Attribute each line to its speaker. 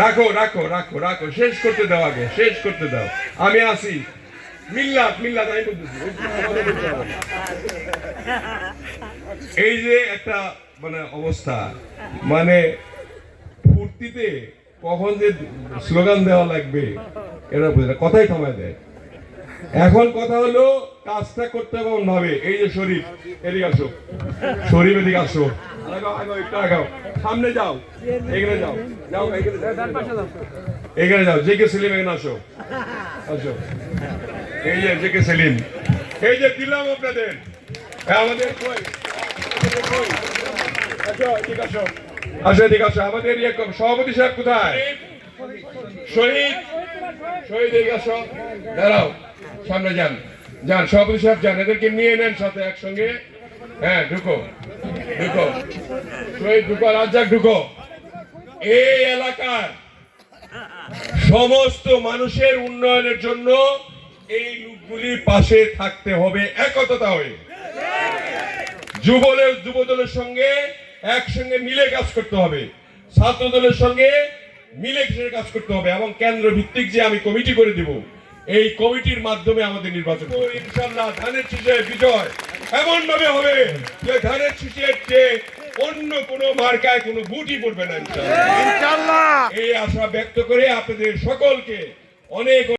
Speaker 1: রাখো রাখো রাখো রাখো, শেষ করতে দাও, আগে শেষ করতে দাও। আমি আসি। মিল্লাত মিল্লাত আমি বলতেছি। এই যে একটা মানে অবস্থা, মানে ফুর্তিতে কখন যে স্লোগান দেওয়া লাগবে এরা বুঝে না, কথাই থামায় দেয়। এখন কথা হলো কাজটা করতে হবে এমন ভাবে। এই যে শরীফ, এদিকে আসো, শরীফ এদিকে আসো, একটু আগাও, সামনে যাও, এখানে যাও, যাও এখানে যাও, জে কে সেলিম এখানে আসো, আসো। এই যে জে কে সেলিম, এই যে দিলাম আপনাদের আমাদের আসো এদিকে আসো, আসো এদিকে আসো। আমাদের সভাপতি সাহেব কোথায়? শহীদ, শহীদ এদিকে আসো, দাঁড়াও, সামনে যান, যান সভাপতি সাহেব যান, এদেরকে নিয়ে নেন সাথে একসঙ্গে। হ্যাঁ ঢুকো ঢুকো, শহীদ ঢুকো, রাজ্জাক ঢুকো। এই এলাকার সমস্ত মানুষের উন্নয়নের জন্য এই লোকগুলির পাশে থাকতে হবে একতা হয়ে। যুবদলের সঙ্গে একসঙ্গে মিলে কাজ করতে হবে, ছাত্র দলের সঙ্গে মিলে কাজ করতে হবে, এবং কেন্দ্র ভিত্তিক যে আমি কমিটি করে দিব, এই কমিটির মাধ্যমে আমাদের নির্বাচন ইনশাআল্লাহ ধানের শীষের বিজয় এমন ভাবে হবে যে ধানের শীষের চেয়ে অন্য কোনো মার্কায় কোনো ভোটই পড়বে না ইনশাআল্লাহ। এই আশা ব্যক্ত করে আপনাদের সকলকে অনেক